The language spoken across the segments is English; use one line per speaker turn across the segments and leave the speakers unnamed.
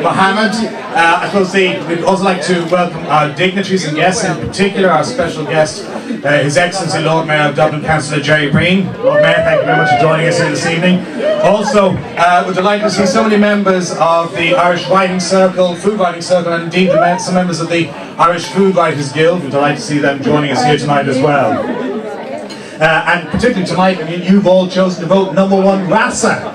Mohammed. I suppose we'd also like to welcome our dignitaries and guests, in particular our special guest, His Excellency Lord Mayor of Dublin, Councillor Jerry Breen. Lord Mayor, thank you very much for joining us here this evening. Also, we're delighted to see so many members of the Irish Writing Circle, Food Writing Circle, and indeed some members of the Irish Food Writers Guild. We're delighted to see them joining us here tonight as well. And particularly tonight, I mean, you've all chosen to vote #1 Rasa.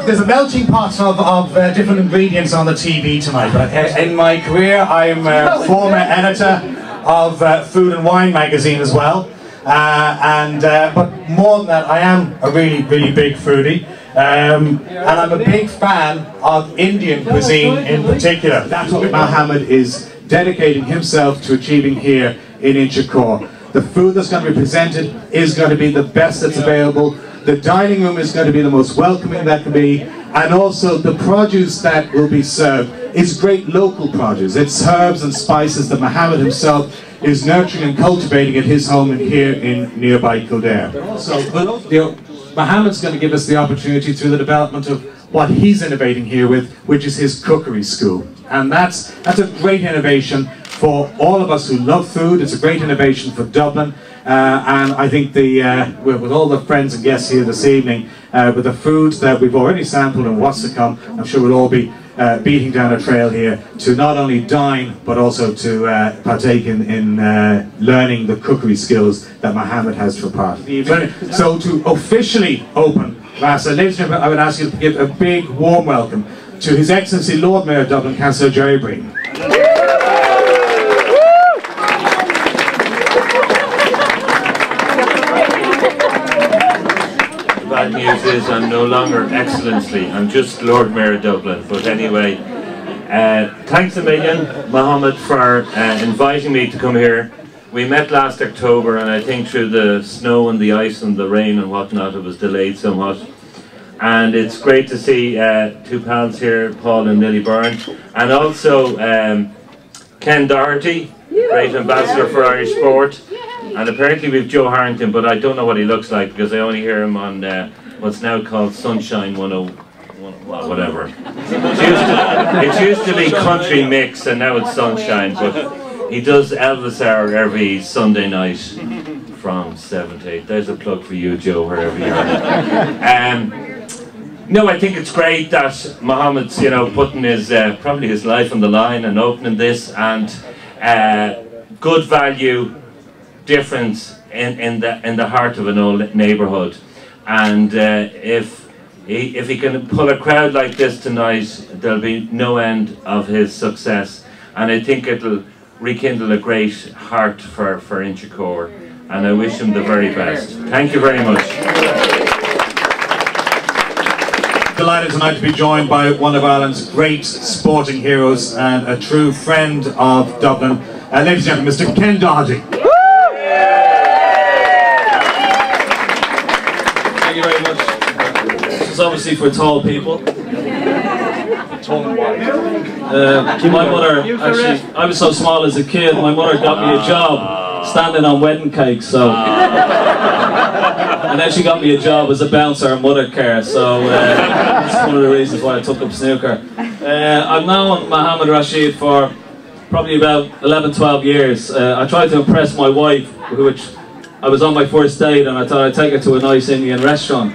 There's a melting pot of different ingredients on the TV tonight. But in my career, I'm a former editor of Food and Wine magazine as well. But more than that, I am a really big foodie. And I'm a big fan of Indian cuisine in particular. That's what Mohammed is dedicating himself to achieving here in Inchicore. The food that's going to be presented is going to be the best that's available. The dining room is going to be the most welcoming that can be, and also the produce that will be served is great local produce. It's herbs and spices that Mohammed himself is nurturing and cultivating at his home here in nearby Kildare. But also, Mohammed's going to give us the opportunity through the development of what he's innovating here with, which is his cookery school. And that's a great innovation for all of us who love food. It's a great innovation for Dublin, and I think with all the friends and guests here this evening, with the foods that we've already sampled and what's to come, I'm sure we'll all be beating down a trail here to not only dine but also to partake in learning the cookery skills that Mohammed has for part of the evening. So to officially open Rasa, ladies and gentlemen, I would ask you to give a big warm welcome to His Excellency Lord Mayor of Dublin, Councillor Jerry Breen.
Bad news is I'm no longer Excellency, I'm just Lord Mayor of Dublin. But anyway, thanks a million, Mohammed, for inviting me to come here. We met last October, and I think through the snow and the ice and the rain and whatnot, it was delayed somewhat. And it's great to see two pals here, Paul and Lily Byrne, and also Ken Doherty, great ambassador for Irish sport. And apparently we've Joe Harrington, but I don't know what he looks like because I only hear him on what's now called Sunshine 101, well, whatever. It used to be Country Mix, and now it's Sunshine, but he does Elvis Hour every Sunday night from 7 to 8. There's a plug for you, Joe, wherever you are. No, I think it's great that Mohammed's, putting his probably his life on the line and opening this, and good value difference in the heart of an old neighbourhood. And if he can pull a crowd like this tonight, there'll be no end of his success. And I think it'll rekindle a great heart for Inchicore. And I wish him the very best. Thank you very much.
Delighted tonight to be joined by one of Ireland's great sporting heroes and a true friend of Dublin. Ladies and gentlemen, Mr. Ken Doherty.
Thank you very much. This is obviously for tall people. Tall and wide. My mother, actually, I was so small as a kid, my mother got me a job standing on wedding cakes, so... And then she got me a job as a bouncer in mother care, so that's one of the reasons why I took up snooker. I've known Mohammed Rashid for probably about 11-12 years. I tried to impress my wife, which I was on my first date, and I thought I'd take her to a nice Indian restaurant.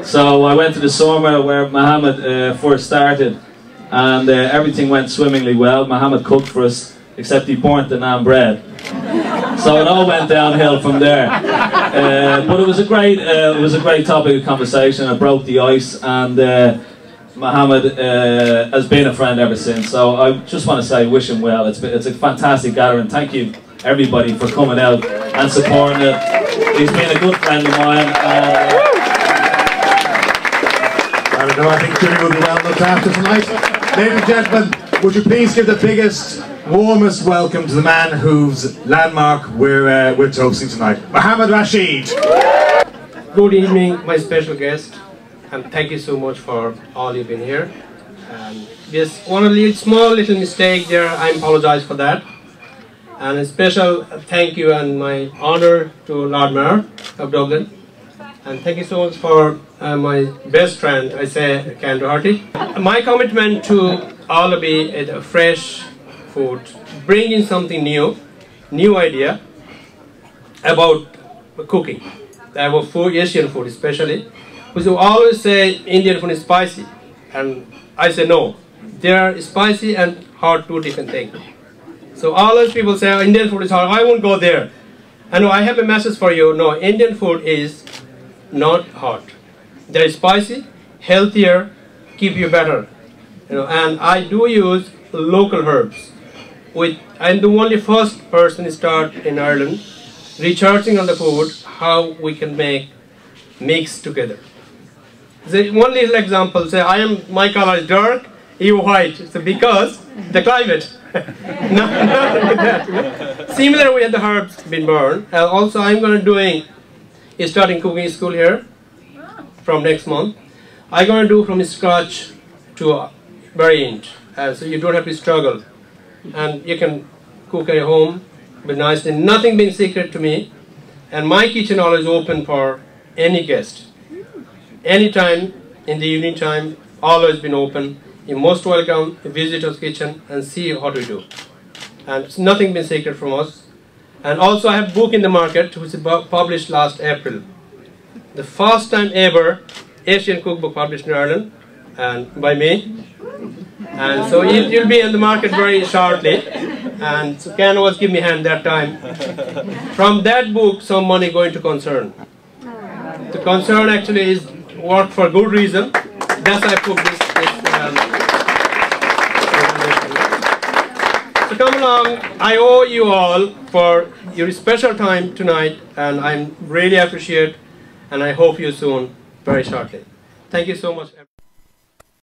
So I went to the Sorma where Mohammed first started, and everything went swimmingly well. Mohammed cooked for us, except he burnt the naan bread. So it all went downhill from there. But it was a great topic of conversation. It broke the ice, and Mohammed has been a friend ever since. So I just want to say, wish him well. It's a fantastic gathering. Thank you, everybody, for coming out and supporting it. He's been a good friend of mine.
I think Julie will be well looked after tonight. Ladies and gentlemen, would you please give the biggest, warmest welcome to the man whose landmark we're toasting tonight, Mohammed Rashid.
Good evening, my special guest, and thank you so much for all you've been here. Just one small little mistake there, I apologize for that. And a special thank you and my honour to Lord Mayor of Dublin. And thank you so much for my best friend, I say Ken Doherty. My commitment to all of be fresh food, bringing something new idea about cooking, about food, Asian food especially. Because you always say Indian food is spicy, and I say no. They are spicy and hot, two different things. So all those people say oh, Indian food is hot, I won't go there. And I have a message for you. No, Indian food is not hot. They're spicy, healthier, keep you better. And I do use local herbs. I'm the only first person to start in Ireland researching on the food how we can make mix together. So one little example, say my color is dark, you white. So because the climate. Nothing like that. Similar we have the herbs been burned. Also I'm going to starting cooking school here from next month. I'm going to do from scratch to very end. So you don't have to struggle. And you can cook at home, be nice. And nothing being secret to me. And my kitchen always open for any guest. Anytime in the evening time, always been open. You're most welcome to visit our kitchen and see what we do. And it's nothing been secret from us. And also I have a book in the market which was published last April. The first time ever Asian cookbook published in Ireland and by me. And so it'll be in the market very shortly. And so Ken was give me hand that time. From that book some money going to concern. The concern actually is work for good reason. That's why I put this so come along. I owe you all for your special time tonight, and I'm really appreciate, and I hope you soon, very shortly. Thank you so much.